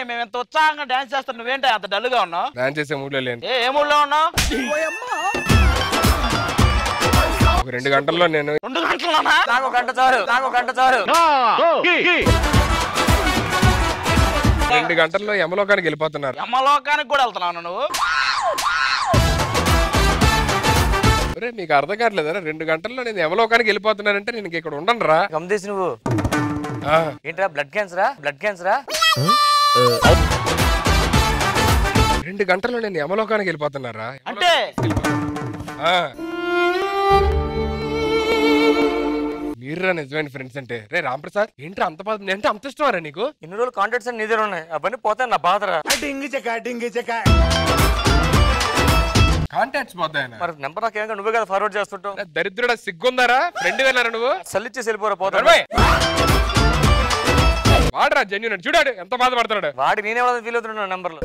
మేము ఎంత ఉత్సాహంగా డాన్స్ చేస్తాం, నువ్వేంటి అంత డల్గా ఉన్నావు? డాన్స్ చేసే మూడ్లో లేను. ఏ మూడ్లో ఉన్నావు? 2 గంటల్లో నేను 2 గంటల్లోనా? నాకు గంట చాలు, నాకు గంట చాలు. 2 గంటల్లో యమలోకానికి వెళ్ళిపోతున్నారు. యమలోకానికి కూడా వెళ్తున్నావు నువ్వు? మీకు అర్థం కావట్లేదా? 2 గంటల్లో నేను యమలోకానికి వెళ్ళిపోతున్నానంటే నేను ఇక్కడ ఉండను రా. గమనించి నువ్వు ఏంట్రా బ్లడ్ క్యాన్సరా? బ్లడ్ క్యాన్సరా? 2 గంటల్లో నేను యమలోకానికి వెళ్ళిపోతున్నారా అంటే? మీరురా నిజమైన ఫ్రెండ్స్ అంటే. రే రాంప్రసాద్ ఏంట్రా అంత బాధ అంటే అంత ఇష్టమారా నీకు? ఇన్ని రోజులు కాంటాక్ట్స్ అన్ని నీ దగ్గర ఉన్నాయి, అవన్నీ పోతాయి నా బాధరా. కాంటాక్ట్స్ పోతాయన? మరి నెంబర్ నాకు ఏమో నువ్వే కదా ఫార్వర్డ్ చేస్తుంటావు. దరిద్రుడా సిగ్గుందారా? ఫ్రెండ్ వేనారా నువ్వు? సల్లిచ్చేసి వెళ్ళిపోరా పోతా. వాడరా జెన్యూన్ చూడాడు ఎంత బాధపడుతున్నాడు. వాడి నేనే ఫీల్ అవుతున్నాడు నెంబర్లో.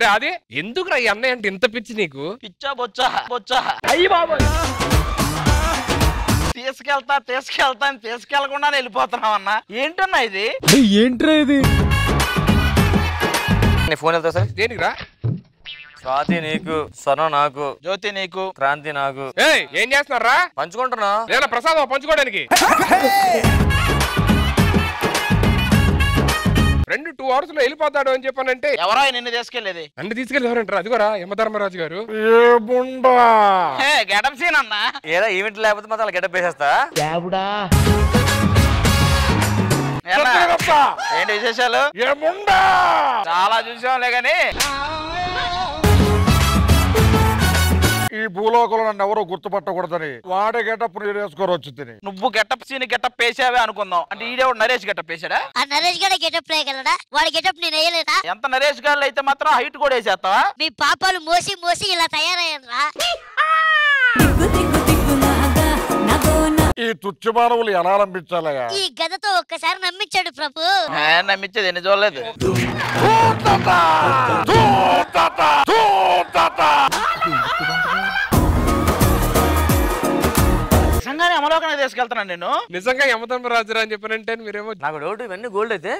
రే అది ఎందుకురా ఈ అన్నయ్య అంటే ఇంత పిచ్చి నీకు? పిచ్చా బొచ్చా బొచ్చా అయ్యి బాబు. తీసుకెళ్తా తీసుకెళ్తా తీసుకెళ్లకుండా వెళ్ళిపోతున్నావు అన్న. ఏంటన్నా ఇది? ఏంట్రా ఇది? నీ ఫోన్ వెళ్తా సార్. దేనికి రా? స్వాతి నీకు, స్వర్ణ నాకు, జ్యోతి నీకు, క్రాంతి నాకు. ఏం చేస్తున్నారా? పంచుకుంటున్నా. లేదా ప్రసాదం పంచుకోవడానికి? ఫ్రెండ్ 2 hours లో వెళ్ళిపోతాడు అని చెప్పానంటే ఎవరో నిన్ను తీసుకెళ్లేది? నన్ను తీసుకెళ్ళి ఎవరంటారు? అదిగోరా యమధర్మరాజు గారు. గెటప్ సీన్ అన్న. ఏదో ఈవెంట్ లేకపోతే మాత్రం అలా గెటప్ వేసేస్తా. ఏంటి విశేషాలు? చాలా చూసాంలే గాని ఈ భూలోకంలో నన్ను ఎవరో గుర్తుపట్టకూడదని వాడే గెటప్ వేసుకోవచ్చు. నువ్వు గెటప్ సీన్ గెటప్ వేసావే అనుకుందాం. అంటే ఈడేవాడు నరేష్ గెటప్ వేసాడా? నరేష్ గారు గెటప్ వేయగలడా? వాడి గెటప్ నేను వేయలేదా? ఎంత నరేష్ గారు అయితే మాత్రం హైట్ కూడా వేసేస్తావా? మీ పాపాలు మోసి మోసి ఇలా తయారయ్యారా? ఈ తుచ్చ మానవులు ఎలా నమ్మించాలయ్యా? ఈ గదతో ఒక్కసారి నమ్మించాడు ప్రభు. నమ్మించేది ఎన్ని చూడలేదు. నిజంగానే అమలోకానికి తీసుకెళ్తున్నాను నేను. నిజంగా యమధర్మరాజు అని చెప్పానంటే మీరేమో నాకు డౌట్ ఇవన్నీ గోల్డ్ అయితే.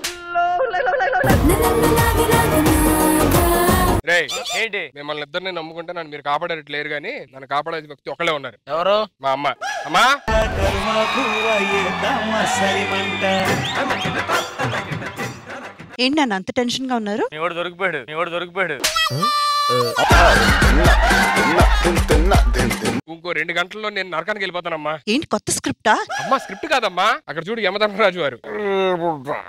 రే ఏంటి మిమ్మల్ని ఇద్దరిని నమ్ముకుంటే నన్ను మీరు కాపాడట్లేరు కానీ నన్ను కాపాడే వ్యక్తి ఒకళ్ళే ఉన్నారు. ఎవరు? మా అమ్మ. అమ్మా ఏంటి నన్ను అంత టెన్షన్ గా ఉన్నారు? నీవాడు దొరికిపోయాడు. ఇంకో 2 గంటల్లో నేను నరకానికి వెళ్ళిపోతానమ్మా. ఏంటి కొత్త స్క్రిప్టా? అమ్మా స్క్రిప్ట్ కాదమ్మా. అక్కడ చూడు యమధర్మరాజు వారు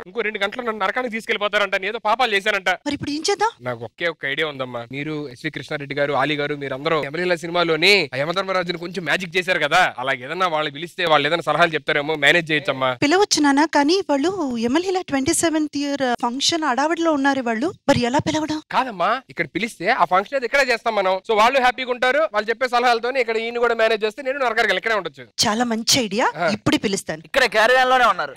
ఇంకో 2 గంటల్లో నన్ను నరకానికి తీసుకెళ్లిపోతారంట. ఏదో పాపాలు చేశారంట. మరి ఇప్పుడు ఏం చేద్దాం? నాకు ఒకే ఒక ఐడియా ఉందమ్మా. మీరు ఎస్వి కృష్ణారెడ్డి గారు, ఆలీ గారు, మీరందరూ యమలీల సినిమాలోని యమధర్మరాజుని కొంచెం మ్యాజిక్ చేశారు కదా. అలాగే ఏదన్నా వాళ్ళు పిలిస్తే వాళ్ళు ఏదైనా సలహాలు చెప్తారేమో, మేనేజ్ చేయొచ్చమ్మా. పిలవచ్చు నానా, కానీ వాళ్ళు యమలీల 27th year ఫంక్షన్ అడావిడిలో ఉన్నారు వాళ్ళు. మరి ఎలా పిలవడం? కాదమ్మా ఇక్కడ పిలిస్తే ఆ ఫంక్షన్ అది ఇక్కడే చేస్తాం మనం. సో వాళ్ళు హ్యాపీగా ఉంటారు. వాళ్ళు చెప్పే సలహాలతో ఇక్కడ ఈయన కూడా మేనేజ్ చేస్తే నేను నరకానికి ఇక్కడే ఉండొచ్చు. చాలా మంచి ఐడియా. ఇప్పుడు పిలుస్తాను. ఇక్కడ క్యారియన్ లోనే ఉన్నారు.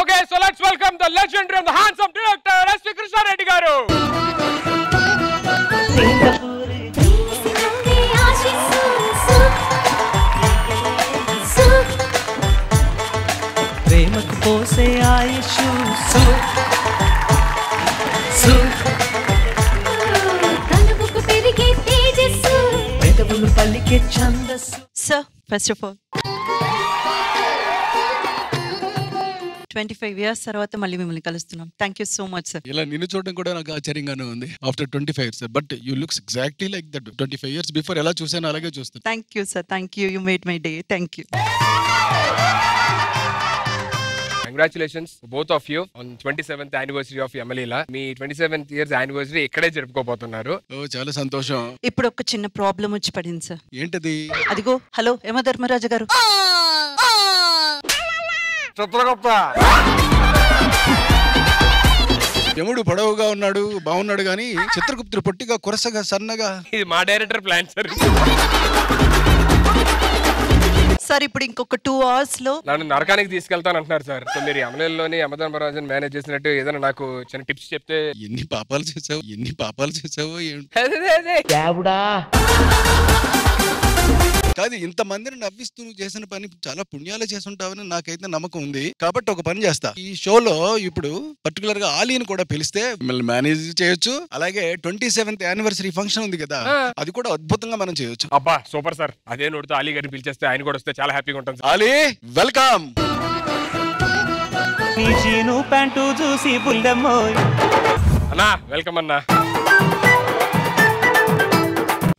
Okay so let's welcome the legendary and the handsome director S V Krishna Reddy garu. ప్రేమకు పోసే ఆయుషు పలికే ఛందస్సు. Sir first of all 25 years తర్వాత మళ్ళీ మిమ్మల్ని కలుస్తున్నాం. Thank you so much sir. ఇలా నిన్ను చూడడం కూడా నాకు ఆశ్చర్యంగానే ఉంది. After 25 years but you looks exactly like that. 25 years before ఎలా చూసాను అలాగే చూస్తాను. Thank you sir. Thank you. You made my day. Thank you. Congratulations both of you on 27th anniversary of Yamalila. Me 27th years anniversary ఇక్కడే జరుపుకోబోతున్నారు. ఓ చాలా సంతోషం. ఇప్పుడు ఒక చిన్న ప్రాబ్లం వచ్చి పడింది సార్. ఏంటది? అదిగో హలో యమధర్మరాజు గారు. చిత్రగుప్త యముడు పొడవుగా ఉన్నాడు, బాగున్నాడు గానీ చిత్రగుప్తుడు పొట్టిగా కురసగా సన్నగా. ఇది మా డైరెక్టర్ ప్లాన్ సార్. సార్ ఇప్పుడు ఇంకొక 2 hours లో నన్ను నరకానికి తీసుకెళ్తాను అంటున్నారు సార్. సో మీరు యమలేలోని యమధర్మరాజుని మేనేజ్ చేసినట్టు ఏదైనా నాకు చిన్న టిప్స్ చెప్తే. ఎన్ని పాపాలు చేసావో కాదు, ఇంతమందిని నవ్విస్తూ నువ్వు చేసిన పని చాలా పుణ్యాలు చేసుంటావని నాకైతే నమ్మకం ఉంది. కాబట్టి ఒక పని చేస్తా, ఈ షోలో ఇప్పుడు పర్టికులర్ గా ఆలీని కూడా పిలిస్తే మిమ్మల్ని మేనేజ్ చేయొచ్చు. అలాగే 27th యానివర్సరీ ఫంక్షన్ ఉంది కదా, అది కూడా అద్భుతంగా మనం చేయొచ్చు. అబ్బా సూపర్ సార్. అదే నోటితో ఆలీ గారిని పిలిచేస్తే ఆయన కూడా వస్తే చాలా హ్యాపీగా ఉంటుంది. ఆలీ వెల్కమ్. నీ జీను ప్యాంటు చూసి బుల్లెమ్మోయ్. అన్నా వెల్కమ్ అన్నా.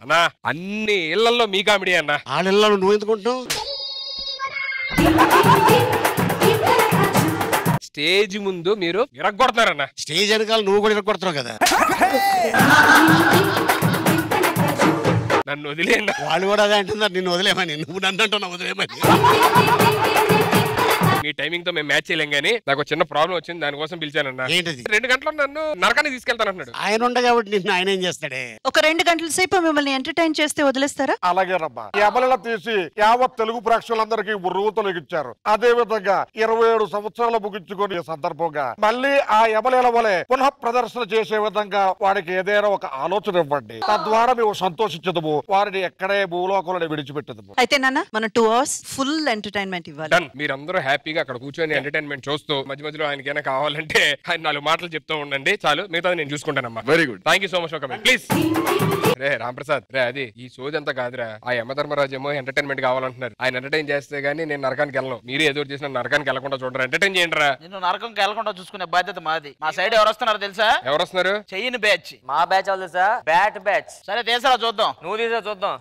అన్నా అన్ని ఇళ్లలో మీ కామెడీ అన్నా. ఆళ్ళిళ్ళలో నువ్వు ఎందుకుంటావు? స్టేజ్ ముందు మీరు ఇరగొడతారన్నా. స్టేజ్ వెనకాల నువ్వు కూడా ఇరగొడతావు కదా. నన్ను వదిలేయండి. వాళ్ళు కూడా అదే అంటున్నారు, నిన్ను వదిలేమని. నువ్వు నన్ను అంటున్నావు వదిలేమని. మీ టైమింగ్ తో మేము మ్యాచ్ చేయలేం కానీ నాకు చిన్న ప్రాబ్లం వచ్చింది, దానికోసం పిలిచానన్నా. ఏంటది? 2 గంటలు నన్ను నరకానికి తీసుకెళ్తానంటున్నాడు. ఆయన ఉండ కాబట్టి నిన్ను ఆయన ఏం చేస్తాడే? ఒక 2 గంటల సేపు మిమ్మల్ని ఎంటర్టైన్ చేస్తే వదిలేస్తారా? అలాగేనమ్మా. యమలీల తీసి యావత్ తెలుగు ప్రేక్షకులందరికీ ఉర్రువు తొలగించారు. అదే విధంగా 27 సంవత్సరాలు ముగించుకునే సందర్భంగా మళ్ళీ ఆ యమలీల వలె పునః ప్రదర్శన చేసే విధంగా వాడికి ఏదైనా ఒక ఆలోచన ఇవ్వండి. తద్వారా మేము సంతోషించదము, వారిని ఎక్కడే భూలోకంలో విడిచిపెట్టదము. అయితే నాన్న మనం 2 hours ఫుల్ ఎంటర్టైన్మెంట్ ఇవ్వాలి. డన్. మీరందరూ హ్యాపీగా అక్కడ కూర్చొని ఎంటర్టైన్మెంట్ చూస్తూ మధ్య మధ్యలో ఆయనకైనా కావాలంటే ఆయన 4 మాటలు చెప్తూ ఉండండి చాలు, మిగతా నేను చూసుకుంటానమ్మా. Very good. Thank you so much for coming. Please. రే రాంప్రసాద్ రే, అది ఈ సోది అంతా కాదురా. ఆ యమధర్మరాజు ఏమో ఎంటర్టైన్మెంట్ కావాలంటున్నారు. ఆయన ఎంటర్టైన్ చేస్తే గానీ నేను నరకానికి వెళ్ళను. మీరు ఏదో చేసిన నరకానికి వెళ్ళకుండా చూడరా, ఎంటర్టైన్ చేయండి రా. నిన్ను నరకంకి వెళ్ళకుండా చూసుకునే బాధ్యత మాది. మా సైడ్ ఎవరు వస్తున్నారు తెలుసా? ఎవరు వస్తున్నారు? చెయ్యని బ్యాచ్. మా బ్యాచ్ వాళ్ళు తెలుసా? Bat batch. సరే తీసరా చూద్దాం. నువ్వు తీసా చూద్దాం.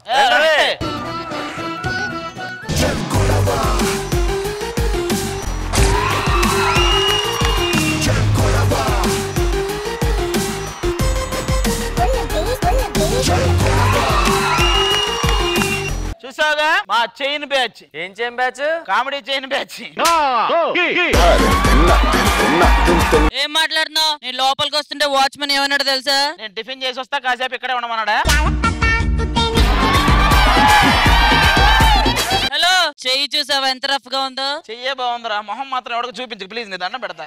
చూసావుగా మా చైన్ బ్యాచ్. ఏం చేయం బ్యాచ్? Comedy chain batch. ఏం మాట్లాడుతున్నావు? నేను లోపలికి వస్తుంటే వాచ్మెన్ ఏమన్నాడు తెలుసా? నేను టిఫిన్ చేసి వస్తా, కాసేపు ఇక్కడే ఉండమన్నాడా? హలో, చెయ్యి చూసావా ఎంత రఫ్ గా ఉందో? చెయ్యే బాగుందిరా, మొహం మాత్రం ఎవరికి చూపించు ప్లీజ్, నీ దండం పెడతా.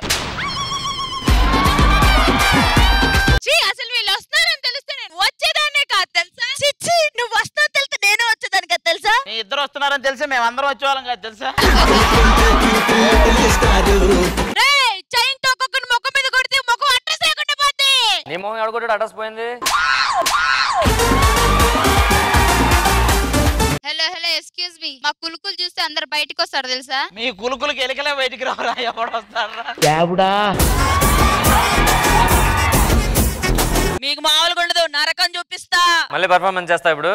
అసలు వీళ్ళు వస్తున్నారని తెలిస్తే నేను వచ్చేదాన్నే కాదు తెలుసా? నువ్వు వస్తావు తెలిస్తే నేను వచ్చేదాన్ని కాదు తెలుసా? మీ ఇద్దరు వస్తున్నారని తెలిసి మేము అందరం వచ్చేవాళ్ళం కాదు తెలుసా? చైన్ తో ఒక్కొక్కరి ముఖం మీద కొడితే ముఖం అడ్రస్ లేకుండా పోద్ది. నీ మొహం ఎవడగొట్టాడు అడ్రస్ పోయింది. హలో హలో ఎక్స్క్యూజ్ మీ, మా కులుకులు చూస్తే అందరు బయటికి వస్తారు తెలుసా? మీ కులుకులకి ఎలికలే బయటికి రావరా, ఎవడు వస్తారా? మీకు మామూలుగా ఉండదు, నరకం చూపిస్తా. మళ్ళీ పర్ఫార్మెన్స్ చేస్తా ఇప్పుడు.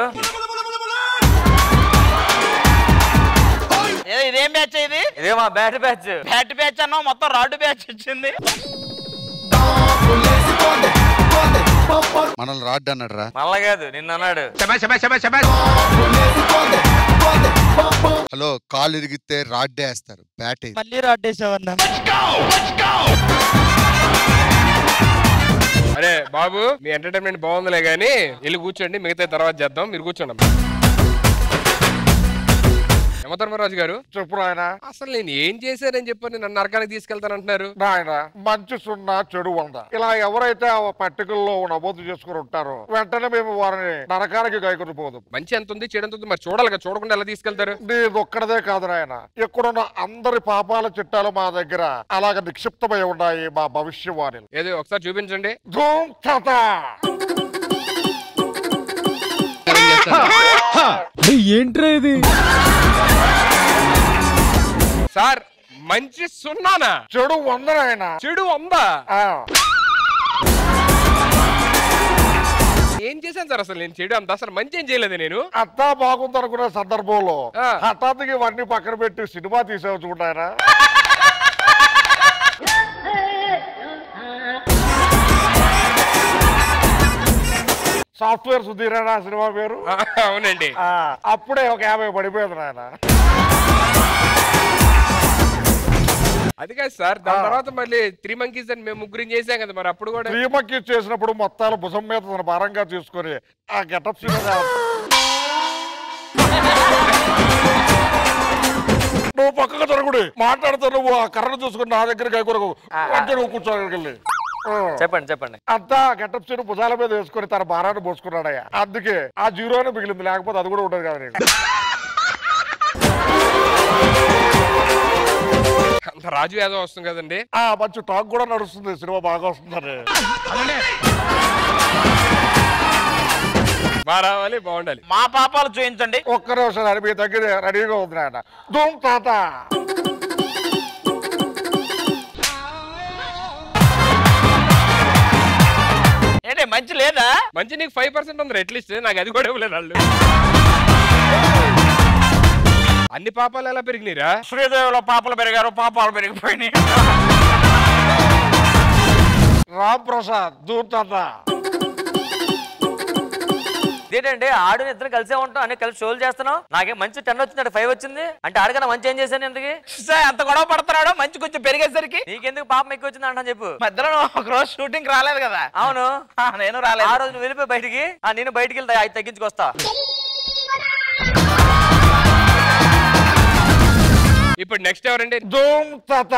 ఇదేం బ్యాచ్ ఇది? ఇదే మా బ్యాట్ బ్యాచ్. బ్యాట్ బ్యాచ్ అన్నావు, మొత్తం రాడ్ బ్యాచ్ వచ్చింది. మనల్ని రాడ్ అన్నాడు రా. మళ్ళా కాదు నిన్న అన్నాడు. హలో, కాలు ఇరిగితే రాడ్ వేస్తారు, బ్యాట్ మళ్ళీ రాడ్ వేసావన్నా. అరే బాబు, మీ ఎంటర్టైన్మెంట్ బాగుందిలే గానీ వెళ్ళి కూర్చోండి, మిగతా తర్వాత చేద్దాం. మీరు కూర్చోండి. యమధర్మరాజు గారు చెప్పు ఆయన. అసలు నేను ఏం చేశానని చెప్పని నన్ను నరకానికి తీసుకెళ్తానంటున్నారు. నాయన మంచి 0 చెడు 100 ఇలా ఎవరైతే ఆ పట్టికల్లో నమోదు చేసుకుని ఉంటారో వెంటనే మేము వారిని నరకానికి గైకొని పోదు. మంచి ఎంత ఉంది చెడు ఎంత ఉంది మరి చూడాలి కదా, చూడకుండా ఎలా తీసుకెళ్తారు? నీదొక్కడదే కాదు నాయన, ఇక్కడున్న అందరి పాపాల చిట్టాలు మా దగ్గర అలాగ నిక్షిప్తమై ఉన్నాయి, మా భవిష్యవాణిలు. ఏదో ఒకసారి చూపించండి. ధూమ్ కథ. ఏంట్రా ఇది? సార్ మంచి 0 చెడు 100 ఆయన. చెడు 100. ఏం చేశాను సార్ అసలు నేను చెడు అంత? అసలు మంచి ఏం చేయలేదు నేను. అంతా బాగుంది అనుకునే సందర్భంలో హఠాత్తుగా ఇవన్నీ పక్కన పెట్టి సినిమా తీసేవు చూడాయన. సాఫ్ట్వేర్ సుధీరేనా సినిమా పేరు? అవునండి. అప్పుడే ఒక 50 పడిపోయింది నాయన. అది కాదు సార్, దాని తర్వాత మళ్ళీ 3 monkeys అని మేము ముగ్గురం చేసాం కదా, మరి అప్పుడు కూడా 3 monkeys చేసినప్పుడు మొత్తాలు భుజం మీద తన భారంగా తీసుకొని ఆ గెటప్ నువ్వు పక్కకు జరుగుడు మాట్లాడుతూ నువ్వు ఆ కర్రను చూసుకుని నా దగ్గర కొరకు నువ్వు కూర్చోగలి. చెప్పండి చెప్పండి. అంతా గెటప్ సీన్ భుజాల మీద వేసుకుని తన భారాన్ని పోసుకున్నాడయ్యా. అందుకే ఆ జీరోనే మిగిలింది, లేకపోతే అది కూడా ఉండదు కదా నీకు. అంత రాజు యాదవ్ వస్తుంది కదండి. మంచి టాక్ కూడా నడుస్తుంది, సినిమా బాగా వస్తుందని. బాగా రావాలి, బాగుండాలి. మా పాపాలు చూపించండి. ఒక్క నిమిషం అని మీ దగ్గర రెడీగా ఉంది ఆయన. ధూమ్ తాత ఏంటి మంచి లేదా? మంచి నీకు 5% ఉంది అట్లీస్ట్, నాకు అది కూడా ఇవ్వలేదు వాళ్ళు. అన్ని పాపాలు ఎలా పెరిగినాయిరా? శ్రీదేవిలో పాపలు పెరిగారు, పాపాలు పెరిగిపోయినాయి. రామ్ ప్రసాద్ ధూమ్ తాత. ఏంటంటే ఆడు ఇద్దరు కలిసే ఉంటాం అన్ని కలిసి షోలు చేస్తున్నాం. నాకేం మంచి 10 వచ్చింది, 5 వచ్చింది అంటే ఆడికన్నా మంచి ఏం చేశాను ఎందుకు అంత గొడవ పడుతున్నాడు? మంచి కొంచెం పెరిగేసరికి నీకెందుకు పాపం ఎక్కువ వచ్చింది అంటా చెప్పు. మధ్యలో ఒక రోజు షూటింగ్ రాలేదు కదా? అవును, నేను రాలేదు. ఆ రోజు నువ్వు వెళ్ళిపోయి బయటికి, నేను బయటికి వెళ్తా 5 తగ్గించుకొస్తా. ఇప్పుడు నెక్స్ట్ ఎవరండి? ధూమ్ తాత.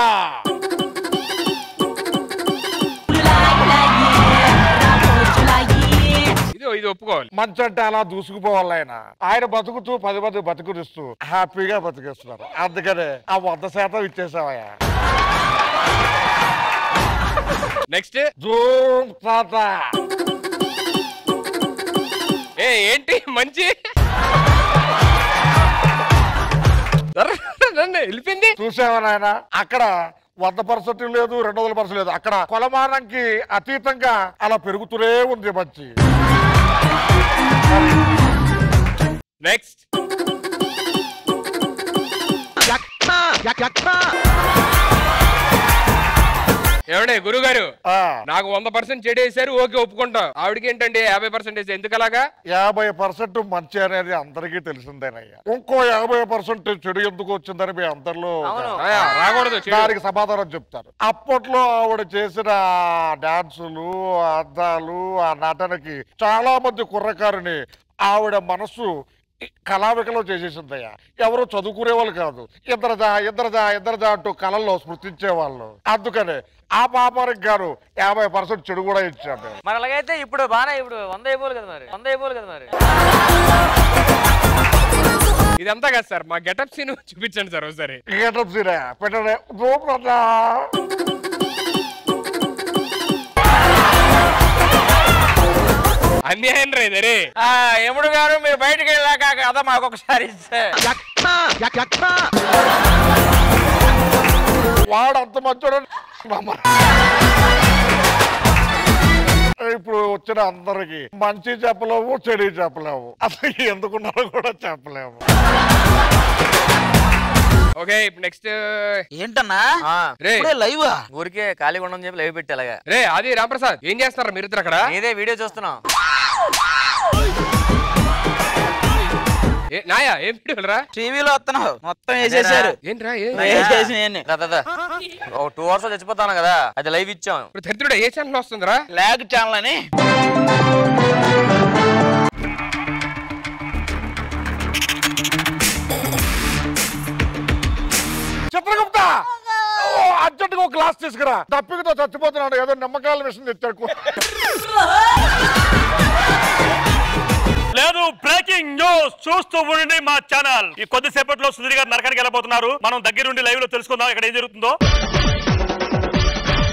ఇది ఒప్పుకోవాలి. మంచి అంటే అలా దూసుకుపోవాలి. ఆయన బతుకుతూ 10 మంది బతుకునిస్తూ హ్యాపీగా బతికేస్తున్నారు. అందుకనే ఆ 100% ఇచ్చేసావయ్యా. నెక్స్ట్ ధూమ్ తాత. ఏంటి మంచి వెళ్ళిపోయింది. చూసావా నాయన, అక్కడ 100% లేదు, 200% లేదు. అక్కడ కొలమానంకి అతీతంగా అలా పెరుగుతూనే ఉంది మంచి. నెక్స్ట్ ఏమండే గురుగారు, నాకు 100% చెడు వేసారు, ఓకే ఒప్పుకుంటాం. ఆవిడకి ఏంటండి 50% వేసి ఎందుకు అలాగా? 50% మంచి అనేది అందరికీ తెలిసిందేనయ్యా. ఇంకో 50% చెడు ఎందుకు వచ్చిందని మీ అందరిలో రాకూడదు. దానికి సమాధానం చెప్తారు. అప్పట్లో ఆవిడ చేసిన డాన్సులు, అద్దాలు, ఆ నటనకి చాలా మంది కుర్రకారుని ఆవిడ మనస్సు కళావికలో చేసేసిందయ్యా. ఎవరు చదువుకునే వాళ్ళు కాదు, ఇంద్రజా ఇంద్రజా ఇంద్రజా అంటూ కళల్లో స్మృతించేవాళ్ళు. అందుకనే ఆ పాపానికి గారు 50% చెడు కూడా ఇచ్చాడు. మరి అలాగైతే ఇప్పుడు బాగా ఇప్పుడు 100 అయిపోవాలి కదా మరి. 100 అయిపోవాలి కదా మరి. ఇదంతా కదా సార్, మా గెటప్ సీన్ చూపించండి సార్ ఒకసారి. గెటప్ సీన్ పెట్టండి. అన్యాయం రైదరే. యముడు గారు మీరు బయటకు వెళ్ళాక కదా మాకు ఒకసారి ఇస్తే. వాడు అంత మంచోడు. ఇప్పుడు వచ్చిన అందరికి మంచి చెప్పలేము, చెడు చెప్పలేము, అసలు ఎందుకున్నారో కూడా చెప్పలేము. ఓకే ఇప్పుడు నెక్స్ట్ ఏంటన్నా లైవ్ ఊరికే ఖాళీగా ఉండని చెప్పి లైవ్ పెట్టి అలాగా. రే అది రాంప్రసాద్ ఏం చేస్తారా మీరు ఇద్దరు అక్కడ? ఇదే వీడియో చూస్తున్నాం. నాయా ఏం వీడియోరా? టీవీలో వస్తున్నావు మొత్తం వేసేసారు. ఏంట్రా 2 hours చచ్చిపోతాను కదా, అది లైవ్ ఇచ్చాం. దరిద్రుడా ఏ ఛానల్ వస్తుందిరా? లాగ్ ఛానల్ అని. చిత్రగుప్త అర్జెంట్ గా గ్లాస్ తీసుకురా. దప్పికతో చచ్చిపోతున్నాడు, ఏదో నిమ్మకాయల విషయం తెచ్చాడు. లేదు బ్రేకింగ్ న్యూస్ చూస్తూ ఉండండి మా ఛానల్. ఈ కొద్దిసేపట్లో సుధీర్ గారు నరకానికి వెళ్ళబోతున్నారు. మనం దగ్గరుండి లైవ్ లో తెలుసుకుందాం ఇక్కడ ఏం జరుగుతుందో.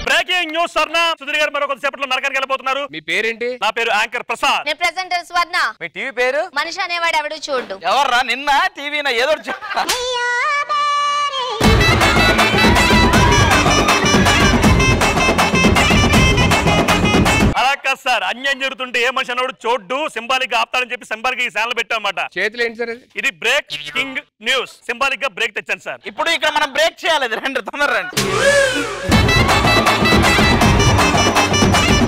బ్రేకింగ్ న్యూస్ స్వర్ణ, సుధీర్ గారు మరో కొద్దిసేపట్లో నరకానికి వెళ్ళబోతున్నారు. మీ పేరేంటి? నా పేరు యాంకర్ ప్రసాద్. నేను ప్రెజెంటర్ స్వర్ణ. మీ టీవీ పేరు? మనిషి అనేవాడు ఎవడు చూడు. ఎవర్రా నిన్న టీవీనా ఏదో అలా కాదు సార్, అన్యాయం జరుగుతుంటే ఏ మనిషి అన్నవాడు చోడ్డు సింబాలిక్ గా ఆపుతాడని చెప్పి సింబాలిక్ ఈ ఛానల్ పెట్టామన్నమాట. చేతులు ఏంటి సార్? ఇది బ్రేకింగ్ న్యూస్, సింబాలిక్ గా బ్రేక్ తెచ్చాను సార్. ఇప్పుడు ఇక్కడ మనం బ్రేక్ చేయాలి. రండి తొందర రండి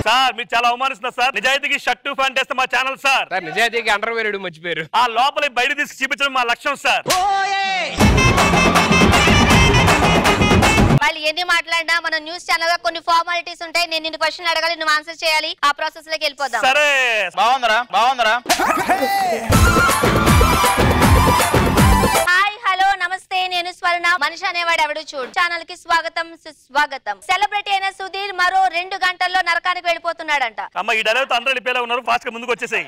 సార్. మీరు చాలా అవమానిస్తున్నారు సార్. నిజాయితీకి షర్టు ప్యాంట్ వేస్తే మా ఛానల్ సార్. నిజాయితీకి అండర్వేర్ మర్చిపోయారు. ఆ లోపల బయట తీసుకు చూపించడం మా లక్ష్యం సార్. వాళ్ళు ఎన్ని మాట్లాడినా మన న్యూస్ ఛానల్ లో కొన్ని ఫార్మాలిటీస్ ఉంటాయి. నేను నిన్ను క్వశ్చన్ అడగాలి, నువ్వు ఆన్సర్ చేయాలి. ఆ ప్రాసెస్ లోకి వెళ్ళిపోదాం. సరే బాగుందరా హాయ్ హలో నమస్తే, నేను స్వర్ణ. మనిషి అనేవాడు ఎవడు చూడు ఛానల్ కి స్వాగతం సుస్వాగతం. సెలబ్రిటీ అయిన సుధీర్ మరో 2 గంటల్లో నరకానికి వెళ్ళిపోతున్నాడంట. అమ్మ ఈ డైలాగ్ అందరూ వెళ్ళిపోయేలా ఉన్నారు, ఫాస్ట్ గా ముందుకు వచ్చేసాయి.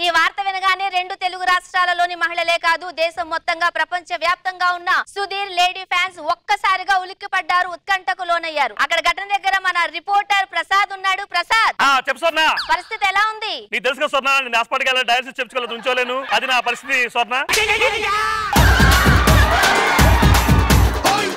ఈ వార్త వినగానే 2 తెలుగు రాష్ట్రాలలోని మహిళలే కాదు దేశం మొత్తంగా ప్రపంచ వ్యాప్తంగా ఉన్న సుధీర్ లేడీ ఫ్యాన్స్ ఒక్కసారిగా ఉలిక్కిపడ్డారు, ఉత్కంఠకు లోనయ్యారు. అక్కడ ఘటన దగ్గర మన రిపోర్టర్ ప్రసాద్ ఉన్నాడు. ప్రసాద్ చెప్పు స్వర్ణ, పరిస్థితి ఎలా ఉంది? నీకు తెలుసుగా స్వర్ణ, నేను హాస్పిటల్కి వెళ్ళి డయాలసిస్ చేయించుకోలేదు, ఉంచోలేను. అది నా పరిస్థితి స్వర్ణ.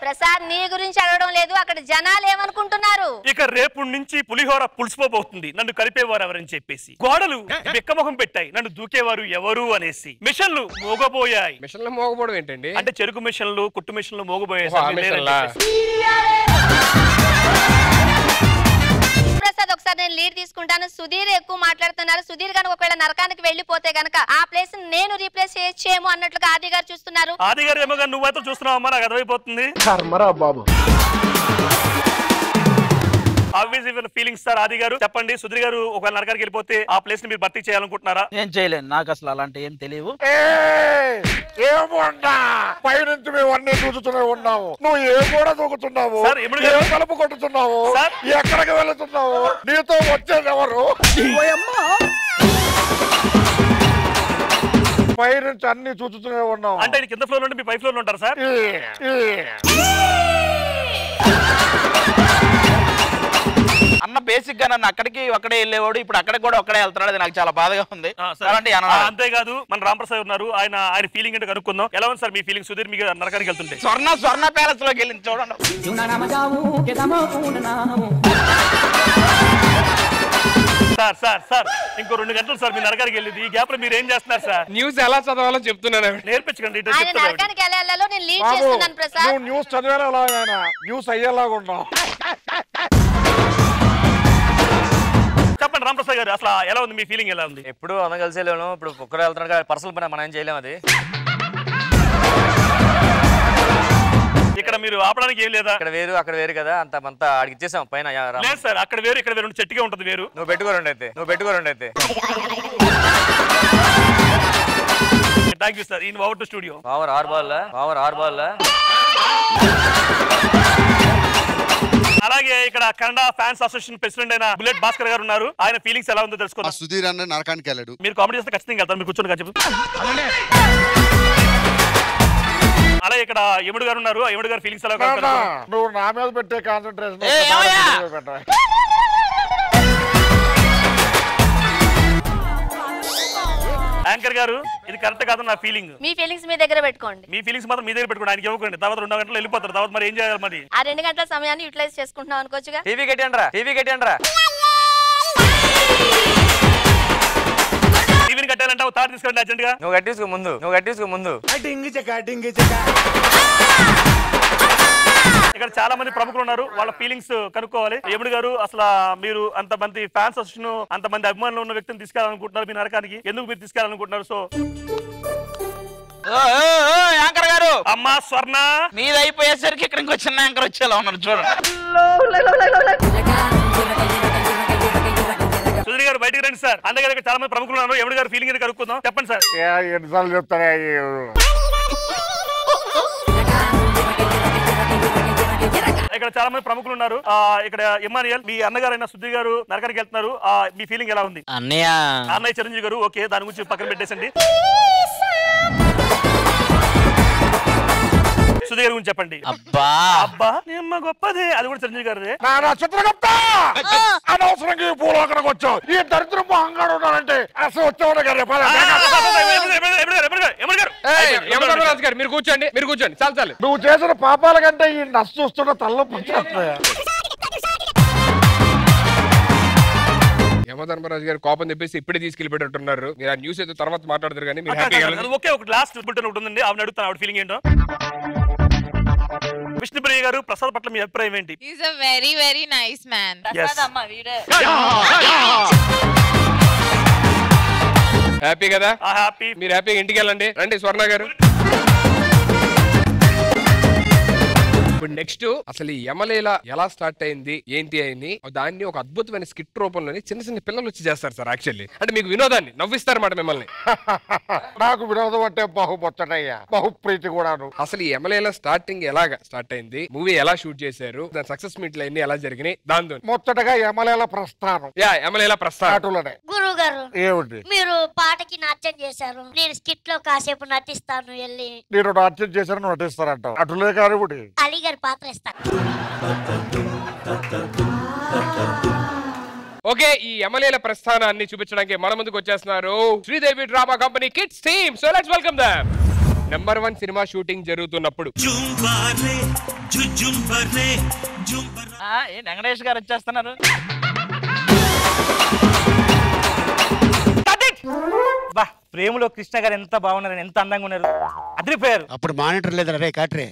ప్రసాద్ నీ గురించి అడగడం లేదు, అక్కడ జనాలు ఏమనుకుంటున్నారు? ఇక రేపు నుంచి పులిహోర పులిసిపోబోతుంది నన్ను కలిపేవారు ఎవరని చెప్పేసి. గోడలు బిక్కమొహం పెట్టాయి నన్ను దూకేవారు ఎవరు అనేసి. మిషన్లు మోగబోయాయి. మిషన్లు మోగబోవడం ఏంటండి? అంటే చెరుకు మిషన్లు, కుట్టు మిషన్లు మోగబోయాయి. ప్రసాద్ ఒకసారి నేను లీడ్ తీసుకుంటాను. సుధీర్ ఎక్కువ మాట్లాడుతున్నారు. సుధీర్ గారు ఒకవేళ నరకానికి వెళ్ళిపోతే గనక ఆ ప్లేస్ నేను రీప్లేస్ చేయొచ్చేమో అన్నట్లుగా ఆది గారు చూస్తున్నారు. ఆది గారు ఏమో కానీ నువ్వైతే చూస్తున్నావమ్మా, నాకు అర్థమైపోతుంది. Feelings sir. ఆది గారు చెప్పండి, సుధీర్ గారు ఒకవేళ నరకానికి వెళ్ళిపోతే ఆ ప్లేస్ ని మీరు భర్తీ చేయాలనుకుంటున్నారా? నేను చేయలేను, నాకు అసలు అలాంటి ఏం తెలియవు. పైనుంచి మేము అన్ని చూస్తూనే ఉన్నాము, నువ్వు ఏం కూడా దూకుతున్నావు, కలుపు కొట్టుతున్నావు, ఎక్కడికి వెళుతున్నావు, నీతో వచ్చేది ఎవరు? పైనుంచి అన్ని చూస్తూనే ఉన్నావు. అంటే కింద ఫ్లోర్ నుండి మీ పై ఫ్లోర్ లో ఉంటారు సార్? అన్న బేసిక్ గా నన్ను అక్కడికి ఒక్కడే వెళ్ళేవాడు, ఇప్పుడు అక్కడికి కూడా ఒక్కడే వెళ్తున్నాడు. అది నాకు చాలా బాధగా ఉంది. అంతేకాదు మన రాంప్రసాద్ ఉన్నారు, ఆయన ఫీలింగ్ ఏంటో కనుక్కుందాం. ఎలా ఉంది సార్ మీ ఫీలింగ్ సుధీర్ మీకు నరకానికి వెళ్తుంటే? స్వర్ణ ప్యాలెస్ లోకి వెళ్ళింది చూడండి. సార్ సార్ సార్ ఇంకో 2 గంటలు సార్ మీ నరకానికి వెళ్ళింది. ఈ గ్యాప్ లో మీరు ఏం చేస్తున్నారు సార్? న్యూస్ ఎలా చదవాలో చెప్తున్నాను, నేర్పించకండి. నువ్వు న్యూస్ చదివేలా న్యూస్ అయ్యేలాగా ఉన్నావు. చెప్పండి రాంప్రసాద్ గారు, అసలు ఎలా ఉంది మీ ఫీలింగ్? ఎలా ఉంది? ఎప్పుడు అందరం కలిసి వెళ్ళాను, ఇప్పుడు ఒక్కరే వెళ్తున్నాడు. పర్సనల్ పని మనం ఏం చేయలేము. అది ఇక్కడ మీరు ఆపడానికి ఏం లేదా? ఇక్కడ వేరు అక్కడ వేరు కదా, అంతా ఆడికి ఇచ్చేసాం పైన. లేదు సార్, అక్కడ వేరు ఇక్కడ వేరు చెట్టుగా ఉంటుంది వేరు. నువ్వు పెట్టుకోరండి అయితే. Thank you sir. In over to studio. పవర్ ఆర్ బాల్. అలాగే ఇక్కడ కన్నడ ఫ్యాన్స్ అసోసియేషన్ ప్రెసిడెంట్ అయిన బుల్లెట్ భాస్కర్ గారు ఉన్నారు. ఆయన ఫీలింగ్స్ ఎలా ఉందో తెలుసుకుందాం. సుధీర్ అన్న నరకానికి వెళ్ళాడు. మీరు కామెడీ చేస్తే ఖచ్చితంగా వెళ్తారు, మీరు కూర్చోండి చెప్పు. అలాగే ఇక్కడ యముడు గారు ఉన్నారు, యముడు గారు ఫీలింగ్స్ ఎలా? నువ్వు నా మీద పెట్టే కాన్సంట్రేషన్. యాంకర్ గారు ఇది కరెక్ట్ కాదు నా ఫీలింగ్. మీ ఫీలింగ్స్ మీ దగ్గర పెట్టుకోండి. మీ ఫీలింగ్స్ మాత్రం మీ దగ్గర పెట్టుకోండి, ఆయనకి ఇవ్వకండి. తర్వాత 2 గంటలు వెళ్ళిపోతారు. తర్వాత మరి ఏం చేయాలి? మరి ఆ 2 గంటల సమయాన్ని యూటిలైజ్ చేసుకుంటున్నాం అనుకోవచ్చుగా. టీవీ కట్టండి. టీవీని కట్టాలంటే తాడు తీసుకోండి అర్జెంట్ గా. నువ్వు కట్టేసుకో ముందు. ఇక్కడ చాలా మంది ప్రముఖులు ఉన్నారు, వాళ్ళ ఫీలింగ్స్ కనుక్కోవాలి. యముడు గారు, అసలు మీరు అంతమంది ఫ్యాన్స్ అసోసియేషన్, అంతమంది అభిమానులు ఉన్న వ్యక్తిని తీసుకెళ్లాలనుకుంటున్నారు మీ నరకానికి. ఎందుకు మీరు తీసుకెళ్లాలనుకుంటున్నారు? సో యాంకర్ గారు, అమ్మా స్వర్ణ మీది అయిపోయేసరికి ఇక్కడ ఇంకో చిన్న యాంకర్ వచ్చేలా ఉన్నారు చూడండి. సుధీర్ గారు బయటికి రండి సార్. అందుకే ఇక్కడ చాలా మంది ప్రముఖులు ఉన్నారు. యముడు గారు ఫీలింగ్ కనుక్కుందాం. చెప్పండి సార్. ఎన్నిసార్లు చెప్తారా? ఇక్కడ చాలా మంది ప్రముఖులు ఉన్నారు. ఇక్కడ ఇమ్మానియల్ మీ అన్నగారైన సుధీర్ గారు నరకానికి వెళ్తున్నారు. మీ ఫీలింగ్ ఎలా ఉంది? అన్నయ్య చిరంజీవి గారు ఓకే, దాని గురించి పక్కన పెట్టేసండి. సుధీర్ గురించి చెప్పండి. అబ్బా నిమ్మ గొప్పదే, అది కూడా చిరంజీవి గారు. అనవసరంగా ఈ భూలోకానికి వచ్చావు. ఈ దరిద్రం అహంగాడు ఉన్నాడంటే అసలు వచ్చేవాడు గారు. మీరు కూర్చోండి చాలు. నువ్వు చేసిన పాపాల కంటే ఈ నష్ట చూస్తున్న తలనొప్పి వచ్చేస్తాయా? యమధర్మరాజు గారు కోపం చెప్పేసి ఇప్పుడే తీసుకెళ్ళిపెట్టున్నారు. మీరు ఆ న్యూస్ అయితే తర్వాత మాట్లాడతారు కానీ మీరు హ్యాపీగా. ఓకే, ఒక లాస్ట్ బులెటిన్ ఒకటి ఉందండి, ఆవిడ అడుగుతాను ఆవిడ ఫీలింగ్ ఏంటో. విష్ణుప్రియ గారు, ప్రసాద్ పట్ల మీ అభిప్రాయం ఏంటి? Is a very very nice man. Happy కదా? హ్యాపీ. మీరు హ్యాపీగా ఇంటికి వెళ్ళండి. రండి స్వర్ణ గారు. ఇప్పుడు నెక్స్ట్ అసలు ఈ యమలీల ఎలా స్టార్ట్ అయింది ఏంటి అయింది దాన్ని ఒక అద్భుతమైన స్కిట్ రూపంలోని చిన్న చిన్న పిల్లలు వచ్చి చేస్తారు సార్. యాక్చువల్లీ అంటే మీకు వినోదాన్ని నవ్విస్తారన్నమాట మిమ్మల్ని. నాకు వినోదం అంటే బహుమొచ్చటయ్యా, బహుప్రీతి కూడాను. అసలు ఈ యమలీల స్టార్టింగ్ ఎలాగా స్టార్ట్ అయింది, మూవీ ఎలా షూట్ చేశారు, దాని సక్సెస్ మీట్లు అన్ని ఎలా జరిగినాయి, దాంతో ముచ్చటగా యమలీల ప్రస్థానం. యమలీల ప్రస్థానం గురువు గారు ఏమిటి మీరు పాటకి నాట్యం చేశారు, నేను స్కిట్ లో కాసేపు నటిస్తాను వెళ్ళి. నేను నాట్యం చేశాను నటిస్తారంట. అటులే కానివ్వండి అలీ గారి పాత్ర ఇస్తాను. ఓకే, ఈ యమలీల ప్రస్థానాన్ని చూపించడానికి మన ముందుకు వచ్చేస్తున్నారు Sridevi drama company kids team. So let's welcome them. Number 1 cinema shooting జరుగుతున్నప్పుడు వెంకటేష్ గారు వచ్చేస్తున్నారు. ప్రేమలో కృష్ణ గారు ఎంత బాగున్నారు, ఎంత అందంగా ఉన్నారు, అదిరిపోయారు. అప్పుడు మానిటర్ లేదురా రే కాట్రే.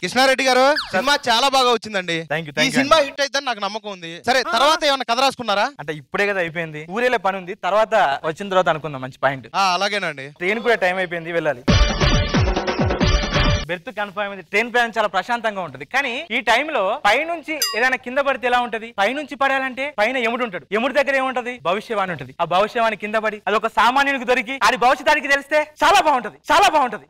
కృష్ణారెడ్డి గారు సినిమా చాలా బాగా వచ్చిందండి. ఈ సినిమా హిట్ అయితే నాకు నమ్మకం ఉంది. సరే తర్వాత ఏమన్నా కథ రాసుకున్నారా? అంటే ఇప్పుడే కదా అయిపోయింది, ఊరేలే పని ఉంది, తర్వాత వచ్చిన తర్వాత అనుకుందాం. మంచి పాయింట్. అలాగేనండి. ట్రైన్ కూడా టైం అయిపోయింది, వెళ్ళాలి. బెర్త్ కన్ఫర్మ్ అయింది. ట్రైన్ ప్రయాణం చాలా ప్రశాంతంగా ఉంటది. కానీ ఈ టైంలో పైనుంచి ఏదైనా కింద పడితే ఎలా ఉంటది? పైనుంచి పడాలంటే పైన యముడు ఉంటాడు, యముడి దగ్గర ఏముంటది? భవిష్యవాణి ఉంటది. ఆ భవిష్యవాణి కింద పడి అది ఒక సామాన్యునికి దొరికి అది భవిష్యత్తుకి తెలిస్తే చాలా బాగుంటది, చాలా బాగుంటది.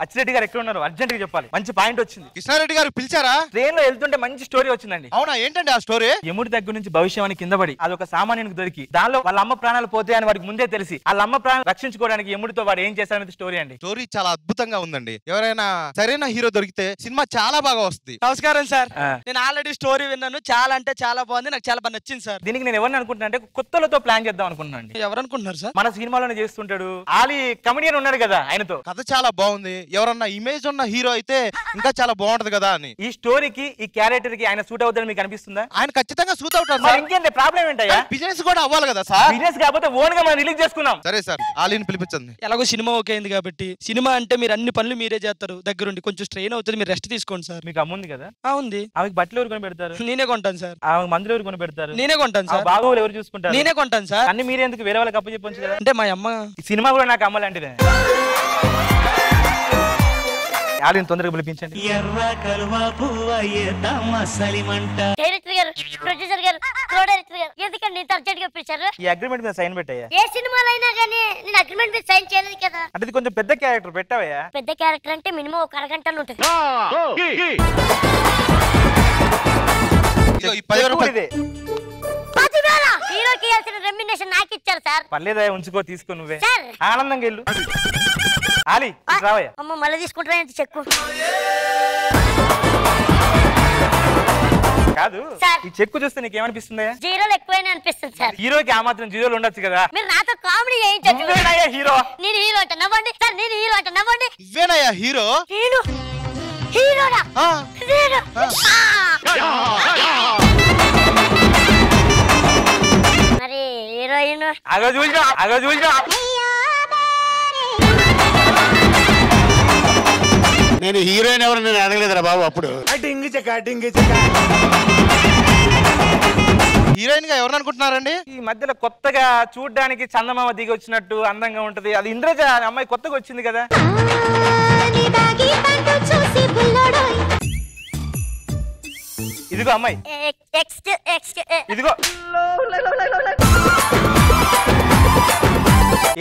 అచ్చిరెడ్డి గారు ఎక్కడ ఉన్నారు? అర్జెంట్ గా చెప్పాలి. మంచి పాయింట్ వచ్చింది. కృష్ణారెడ్డి గారు పిలిచారా? ట్రైన్ లో వెళ్తుంటే మంచి స్టోరీ వచ్చిందండి. అవునా, ఏంటండి ఆ స్టోరీ? యముడి దగ్గర నుంచి భవిష్యవాణి కింద పడి అది ఒక సామాన్యునికి దొరికి దానిలో వాళ్ళ అమ్మ ప్రాణాలు పోతాయని వాడికి ముందే తెలిసి వాళ్ళ అమ్మ ప్రాణాలు రక్షించుకోవడానికి యముడితో వాడు ఏం చేశారనేది స్టోరీ అండి. స్టోరీ చాలా అద్భుతంగా ఉందండి. ఎవరైనా సరైన హీరో దొరికితే సినిమా చాలా బాగా వస్తుంది. నమస్కారం సార్, నేను ఆల్రెడీ స్టోరీ విన్నాను. చాలా అంటే చాలా బాగుంది, నాకు చాలా బాగా నచ్చింది సార్. దీనికి నేను ఎవరిని అనుకుంటున్నా అంటే కొత్తలతో ప్లాన్ చేద్దాం అనుకుంటున్నాను. ఎవరు అనుకుంటున్నారు సార్? మన సినిమాలోనే చేస్తుంటాడు ఆలీ కమెడియన్ ఉన్నాడు కదా, ఆయనతో. కథ చాలా బాగుంది. ఎవరన్నా ఇమేజ్ ఉన్న హీరో అయితే ఇంకా చాలా బాగుంటది కదా అని. ఈ స్టోరీకి ఈ క్యారెక్టర్ కి ఆయన సూట్ అవుతాడని మీకు అనిపిస్తుందా? ఆయన ఖచ్చితంగా సూట్ అవుతాడు సార్. ఇంకేంటి ప్రాబ్లం ఏంటయ్యా? బిజినెస్ కూడా అవ్వాలి కదా సార్. బిజినెస్ కాకపోతే ఓన్ గా మనం రిలీజ్ చేసుకున్నాం. సరే సార్, ఆలీని పిలిపించండి. ఎలాగో సినిమా ఓకే అయింది కాబట్టి, సినిమా అంటే మీరు అన్ని పనులు మీరే చేస్తారు దగ్గరుండి, కొంచెం స్ట్రెయిన్ అవుతుంది, మీరు రెస్ట్ తీసుకోండి సార్. మీకు అమ్ముంది కదా? ఉంది. ఆమెకి బట్టలు ఎవరు కొని పెడతారు? నేనే కొంటాను సార్. ఆమె మందులు ఎవరు కొని పెడతారు? నేనే కొంటాను సార్. బాగోలు ఎవరు చూసుకుంటారు? నేనే కొంటాను సార్. అన్ని మీరే ఎందుకు వేరే వాళ్ళకి అప్పు చెప్పొచ్చు కదా? అంటే మా అమ్మ. ఈ సినిమా కూడా నాకు అమ్మలాంటిదే. ఆలీని తొందరగా పిలిపించండి. డైరెక్టర్ గారు, ప్రొడ్యూసర్ గారు, ప్రో డైరెక్టర్ గారు, ఎందుకండి ఇంత అర్జెంట్ గా పిలిచారు? ఈ అగ్రిమెంట్ మీద సైన్ పెట్టాయా? ఏ సినిమాలో అయినా కానీ నేను అగ్రిమెంట్ మీద సైన్ చేయలేదు కదా. అంటే ఇది కొంచెం పెద్ద క్యారెక్టర్ పెట్టావయ్యా. పెద్ద క్యారెక్టర్ అంటే మినిమం ఒక అరగంటలో ఉంటుంది. హీరోకి ఇవ్వాల్సిన రెమ్యునరేషన్ నాకు ఇచ్చారు సార్. పర్లేదా, ఉంచుకో, తీసుకో నువ్వే. సార్ ఆనందంగా వెళ్ళు. ఆలీ రావయ్యా. అమ్మ మళ్ళీ తీసుకుంటారా చెక్కు? కాదు, ఈ చెక్కు చూస్తే నీకు ఏమనిపిస్తుందా? జీరోలు ఎక్కువైనా అనిపిస్తుంది సార్. హీరోకి ఆ మాత్రం జీరోలు ఉండొచ్చు కదా. మీరు నాతో కామెడీ చేయించండి. హీరో నేను హీరో అంట నవ్వండి సార్, నేను హీరో అంట నవ్వండి. నువ్వేనయ్యా హీరో? నేను హీరోనా? మరి హీరోయిన్ చూసినా నేను హీరోయిన్ ఎవరు నేను అడగలేదురా బాబు. అప్పుడు హీరోయిన్ గా ఎవరు అనుకుంటున్నారండి? ఈ మధ్యలో కొత్తగా చూడ్డానికి చందమామ దిగి వచ్చినట్టు అందంగా ఉంటది, అది ఇంద్రజ అమ్మాయి కొత్తగా వచ్చింది కదా. ఇదిగో అమ్మాయి, ఇదిగో.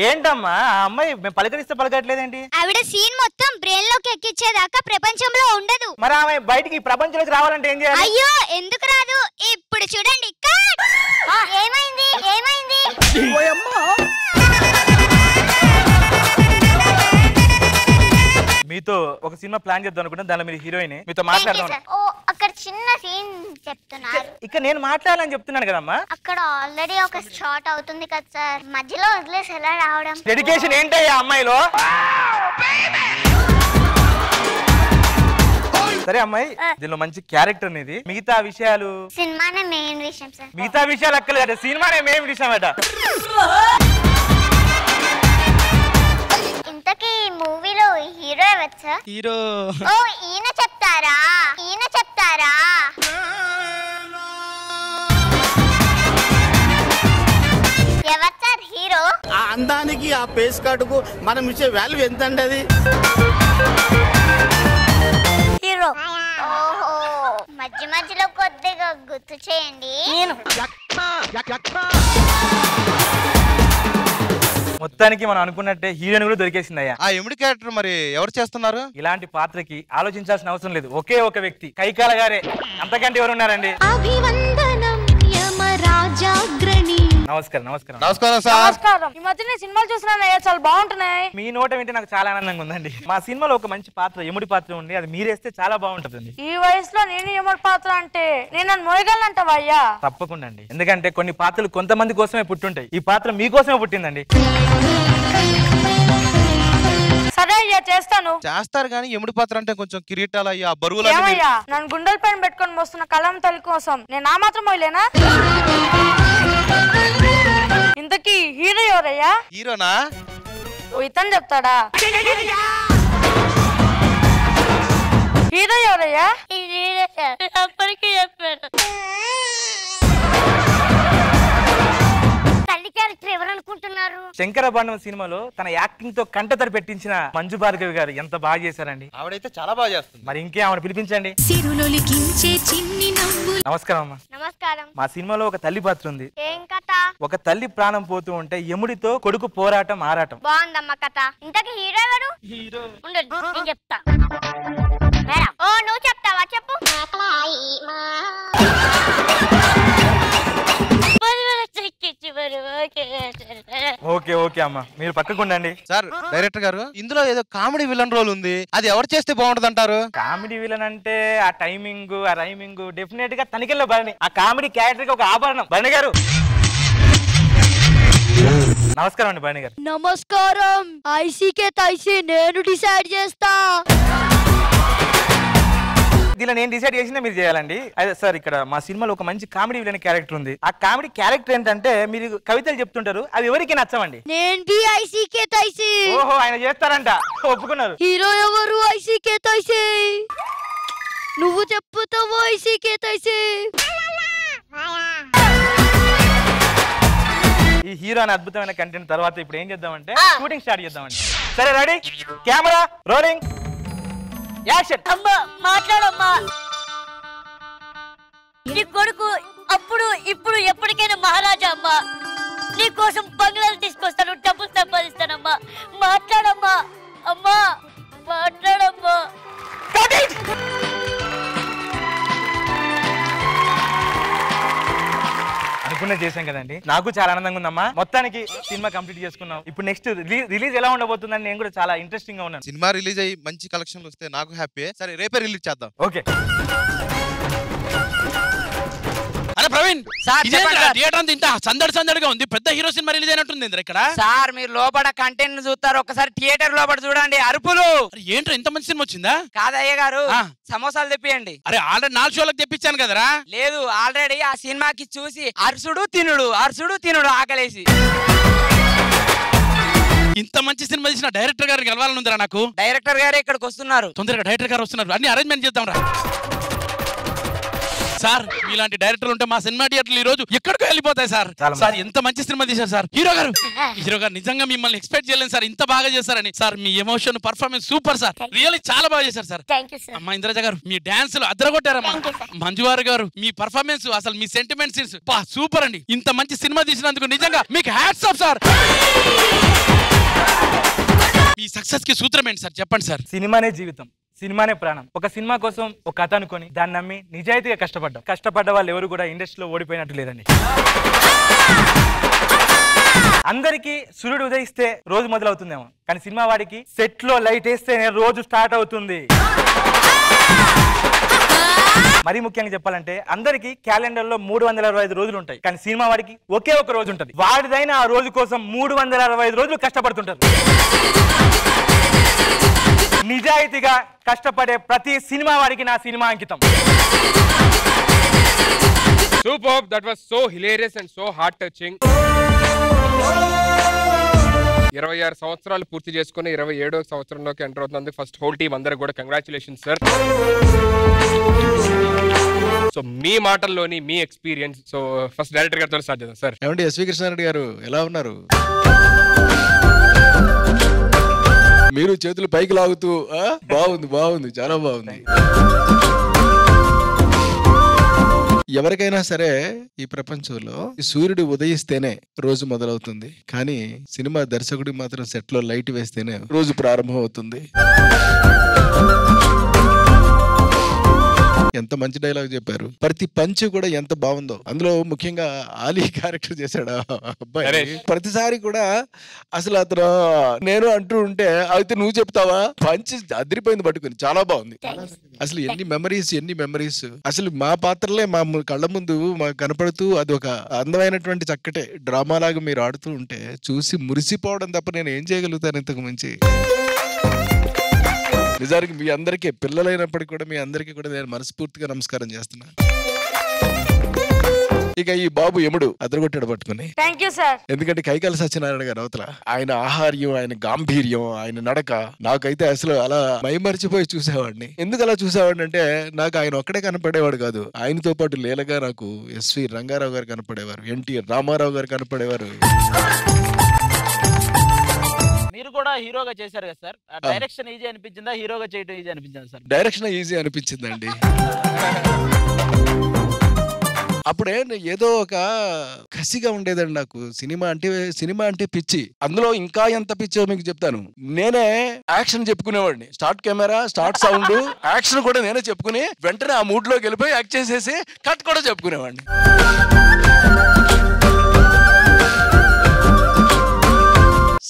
ఏంటమ్మా ఆ అమ్మాయి మేము పలకరిస్తే పలకట్లేదేంటి? ఆవిడ సీన్ మొత్తం బ్రెయిన్ లోకి ఎక్కించేదాకా ప్రపంచంలో ఉండదు. మరి ఆమె బయటికి ప్రపంచంలోకి రావాలంటే ఏం చేయాలి? అయ్యో ఎందుకు రాదు? ఇప్పుడు చూడండి. ఏమైంది ఏమైంది? మీతో ఒక సినిమా ప్లాన్ చేద్దాం అనుకుంటా, దానిలో మీరు హీరోయిన్, మీతో మాట్లాడదాం. అక్కడ చిన్న సీన్ చెప్తున్నారు. ఇక్కడ నేను మాట్లాడాలని చెప్తున్నాను కదమ్మా. అక్కడ ఆల్రెడీ ఒక షాట్ అవుతుంది కదా సార్, మధ్యలో వదిలేసి ఎలా రావడం? డెడికేషన్ ఏంటయ్యా అమ్మాయిలో? సరే అమ్మాయి, దీనిలో మంచి క్యారెక్టర్ అనేది, మిగతా విషయాలు సినిమానే మెయిన్ విషయం సార్. మిగతా విషయాలు అక్కర్లేదట, సినిమానే మెయిన్ విషయం అట. ఇంతకీ మూవీలో హీరో ఎవరు సార్? హీరో ఓ ఈయన చెప్తారా? ఈయన చెప్తారా? ఎవరు సార్ హీరో? అందానికి ఆ ఫేస్ కార్డుకు మనం ఇచ్చే వాల్యూ ఎంత అండి అది? హీరో. ఓహో, మధ్య మధ్యలో కొద్దిగా గుర్తు చేయండి. మొత్తానికి మనం అనుకున్నట్టే హీరోయిన్ కూడా దొరికేసిందయ్యా. ఆ ఎముడి క్యారెక్టర్ మరి ఎవరు చేస్తున్నారు? ఇలాంటి పాత్రకి ఆలోచించాల్సిన అవసరం లేదు, ఒకే ఒక వ్యక్తి కైకాల గారే. అంతకంటే ఎవరు ఉన్నారండి? నమస్కారం నమస్కారం నమస్కారం సార్. నమస్కారం. ఈ మధ్య నేను సినిమాలు చూస్తున్నానయ్యా, చాలా బాగుంటున్నాయి. మీ నోట వింటే నాకు చాలా ఆనందంగా ఉందండి. మా సినిమాలో ఒక మంచి పాత్ర ఎముడి పాత్ర ఉంది, అది మీరేస్తే చాలా బాగుంటుంది. ఈ వయసులో నేను ఎముడి పాత్ర అంటే నేను నన్ను మోయగలనంటావా అయ్యా? తప్పకుండా అండి, ఎందుకంటే కొన్ని పాత్రలు కొంతమంది కోసమే పుట్టుంటాయి, ఈ పాత్ర మీకోసమే పుట్టిందండి. సరే అయ్యా, చేస్తాను. చేస్తారు కానీ ఎముడి పాత్ర అంటే కొంచెం కిరీటాలు అయ్యా, బరువులు ఏమయ్యా, నన్ను గుండెల పైన పెట్టుకొని మోస్తున్న కలం తల్లి కోసం నేను ఆ మాత్రం మోయలేనా? ఇంతకీ హీరో ఎవరయ్యా? హీరోనా? ఇతను చెప్తాడా? హీరో ఎవరయ్యా? అప్పటికి చెప్పాడు. తల్లి క్యారెక్టర్ ఎవరు అనుకుంటున్నారు? శంకరబాండం సినిమాలో తన యాక్టింగ్ తో కంటతడి పెట్టించిన మంజు భార్గవి గారు ఎంత బాగా చేశారండి. ఆవిడైతే చాలా బాగా చేస్తుంది. మరి ఇంకే ఆవిడ పిలిపించండి. నమస్కారం అమ్మా. నమస్కారం. మా సినిమాలో ఒక తల్లి పాత్ర ఉంది. ఏం కథ? ఒక తల్లి ప్రాణం పోతూ ఉంటే యముడితో కొడుకు పోరాటం ఆరాటం. బాగుందమ్మా కథ. ఇంతకీ హీరో ఎవరు? హీరో ఉండదు, నేను చెప్తా. మేడం, ఓ నువ్వు చెప్తావా? చెప్పు. ఓకే ఓకే అమ్మా, మీరు పక్కకుండండి. సార్ డైరెక్టర్ గారు, ఇందులో ఏదో కామెడీ విలన్ రోల్ ఉంది, అది ఎవరు చేస్తే బాగుంటది అంటారు? కామెడీ విలన్ అంటే ఆ టైమింగ్ ఆ రైమింగ్ డెఫినెట్ గా తనికెళ్ళ భరణి. ఆ కామెడీ క్యారెక్టర్ కి ఒక ఆభరణం. భరణి గారు నమస్కారం అండి. భరణి గారు నమస్కారం. ఐసీకే తైసి నేను డిసైడ్ చేస్తా. దీనిలో నేను డిసైడ్ చేసినా మీరు చేయాలండి. అదే సార్, ఇక్కడ మా సినిమాలో ఒక మంచి కామెడీ విలన్ క్యారెక్టర్ ఉంది. ఆ కామెడీ క్యారెక్టర్ ఏంటంటే మీరు కవితలు చెప్తుంటారు, అవి ఎవరికి నచ్చవండి. నేను బి ఐసీకే తైసి. ఓహో, ఆయన చేస్తారంట, ఒప్పుకున్నారు. హీరో ఎవరు? ఐసీకే తైసి. నువ్వు చెప్పుతావు ఐసీకే తైసి. ఈ హీరో అనే అద్భుతమైన కంటెంట్ తర్వాత ఇప్పుడు ఏం చేద్దామంటే షూటింగ్ స్టార్ట్ చేద్దామండి. సరే రెడీ, కెమెరా రోలింగ్, యాక్షన్. అమ్మా మాట్లాడమ్మా. నీ కొడుకు అప్పుడు ఇప్పుడు ఎప్పటికైనా మహారాజా అమ్మా. నీ కోసం బంగ్లాలు తీసుకొస్తాను, డబ్బులు సంపాదిస్తానమ్మా. మాట్లాడమ్మా. అమ్మా మాట్లాడమ్మా. అనుకున్నా చేసాం కదండి, నాకు చాలా ఆనందంగా ఉందమ్మా. మొత్తానికి సినిమా కంప్లీట్ చేసుకున్నాం. ఇప్పుడు నెక్స్ట్ రిలీజ్ ఎలా ఉండబోతుందని నేను కూడా చాలా ఇంట్రెస్టింగ్ గా ఉన్నాను. సినిమా రిలీజ్ అయ్యి మంచి కలెక్షన్లు వస్తే నాకు హ్యాపీ. సరే రేపే రిలీజ్ చేద్దాం. ఓకే. అరే ప్రవీణ్, థియేటర్ అంతా ఇంత సందడి సందడిగా ఉంది, పెద్ద హీరో సినిమా రిలీజ్ అయినట్టుంది ఇక్కడ. సార్ మీరు లోపల కంటెంట్ చూస్తారు, ఒకసారి థియేటర్ లోపల చూడండి. అరుపులు ఏంటో ఇంత మంచి సినిమా వచ్చిందా? కాదయ్య గారు, సమోసాలు తెప్పియండి. అరే ఆల్రెడీ 4 షోలకు తెప్పించాను కదరా. లేదు, ఆల్రెడీ ఆ సినిమాకి చూసి అరుసుడు తినుడు ఆకలేసి. ఇంత మంచి సినిమా తీసిన డైరెక్టర్ గారు కలవాలని ఉందిరా నాకు. డైరెక్టర్ గారు ఇక్కడికి వస్తున్నారు, తొందరగా డైరెక్టర్ గారు వస్తున్నారు, అన్ని అరేంజ్మెంట్ చేద్దాం రా. సార్ ఇలాంటి డైరెక్టర్లు ఉంటే మా సినిమా థియేటర్లు ఈ రోజు ఎక్కడికో వెళ్ళిపోతాయి సార్. సార్ ఎంత మంచి సినిమా తీశారు సార్. హీరో గారు నిజంగా మిమ్మల్ని ఎక్స్పెక్ట్ చేయలేదు సార్, ఇంత బాగా చేశారని. సార్ మీ emotion performance super sir, really చాలా బాగా చేశారు సార్. అమ్మా ఇంద్రజ గారు, మీ డాన్సులు అద్దరగొట్టారమ్మా. మంజువారు గారు, మీ పర్ఫార్మెన్స్ అసలు మీ సెంటిమెంట్ సీన్స్ సూపర్ అండి. ఇంత మంచి సినిమా తీసినందుకు నిజంగా మీకు హ్యాట్స్ ఆఫ్ సార్. మీ సక్సెస్ కి సూత్రం ఏంటి సార్, చెప్పండి సార్. సినిమానే జీవితం, సినిమానే ప్రాణం. ఒక సినిమా కోసం ఒక కథ అనుకొని దాన్ని నమ్మి నిజాయితీగా కష్టపడ్డ వాళ్ళు ఎవరు కూడా ఇండస్ట్రీలో ఓడిపోయినట్టు లేదండి. అందరికి సూర్యుడు ఉదయిస్తే రోజు మొదలవుతుందేమో, కానీ సినిమా వాడికి సెట్ లో లైట్ వేస్తేనే రోజు స్టార్ట్ అవుతుంది. మరీ ముఖ్యంగా చెప్పాలంటే అందరికి క్యాలెండర్ లో 365 రోజులు ఉంటాయి, కానీ సినిమా వాడికి ఒకే ఒక రోజు ఉంటుంది. వాడిదైనా ఆ రోజు కోసం 365 రోజులు కష్టపడుతుంటారు. నిజాయితీగా కష్టపడే ప్రతి సినిమా వాడికి నా సినిమా అంకితం. Superb, that was so hilarious and so heart touching. 26 సంవత్సరాలు పూర్తి చేసుకుని 27వ సంవత్సరంలోకి ఎంటర్ అవుతున్నందుకు ఫస్ట్ హోల్ టీమ్ అందరికి కూడా కంగ్రాచులేషన్స్ సార్. సో మీ మాటల్లోని మీ ఎక్స్పీరియన్స్, సో ఫస్ట్ డైరెక్టర్ గారితో స్టార్ట్ చేద్దాం సార్. ఏమండి ఎస్వి కృష్ణారెడ్డి గారు ఎలా ఉన్నారు? మీరు చేతులు పైకి లాగుతూ బాగుంది బాగుంది, చాలా బాగుంది. ఎవరికైనా సరే ఈ ప్రపంచంలో సూర్యుడు ఉదయిస్తేనే రోజు మొదలవుతుంది, కానీ సినిమా దర్శకుడికి మాత్రం సెట్ లో లైట్ వేస్తేనే రోజు ప్రారంభం అవుతుంది. ఎంత మంచి డైలాగ్ చెప్పారు. ప్రతి పంచ్ కూడా ఎంత బాగుందో. అందులో ముఖ్యంగా ఆలీ క్యారెక్టర్ చేశాడు అబ్బాయి. ప్రతిసారి కూడా అసలు అతను నేను అంటూ ఉంటే అయితే నువ్వు చెప్తావా, పంచ్ అదిరిపోయింది పట్టుకుని, చాలా బాగుంది. అసలు ఎన్ని మెమరీస్. అసలు మా పాత్రలే మా కళ్ళ ముందు మాకు కనపడుతూ అది ఒక అందమైనటువంటి చక్కటే డ్రామా లాగా మీరు ఆడుతూ ఉంటే చూసి మురిసిపోవడం తప్ప నేను ఏం చేయగలుగుతాను ఇంతకు మించి. నిజానికి మీ అందరికీ పిల్లలైనప్పటికీ కూడా మీ అందరికీ కూడా నేను మనస్ఫూర్తిగా నమస్కారం చేస్తున్నాను. ఇక ఈ బాబు యముడు అదరగొట్టాడు పట్టుకుని. Thank you sir. ఎందుకంటే కైకాల సత్యనారాయణ గారు అవతల ఆయన ఆహార్యం, ఆయన గాంభీర్యం, ఆయన నడక నాకైతే అసలు అలా మైమరిచిపోయి చూసేవాడిని. ఎందుకు అలా చూసేవాడిని అంటే నాకు ఆయన ఒక్కడే కనపడేవాడు కాదు, ఆయనతో పాటు లీలగా నాకు ఎస్వి రంగారావు గారు కనపడేవారు, ఎన్టీఆర్ రామారావు గారు కనపడేవారు. మీరు కూడా హీరోగా చేశారు కదా సార్, డైరెక్షన్ ఈజీ అనిపించిందా, హీరోగా చేయడం ఈజీ అనిపించిందా సార్? డైరెక్షన్ ఈజీ అనిపించిందండి. అప్పుడే ఏదో ఒక కసిగా ఉండేదండి నాకు. సినిమా అంటే పిచ్చి. అందులో ఇంకా ఎంత పిచ్చో మీకు చెప్తాను. నేనే యాక్షన్ చెప్పుకునేవాడిని. Start camera, start sound, action కూడా నేనే చెప్పుకుని వెంటనే ఆ మూడ్ లోకి వెళ్ళిపోయి యాక్ట్ చేసేసి కట్ కూడా చెప్పుకునేవాడిని.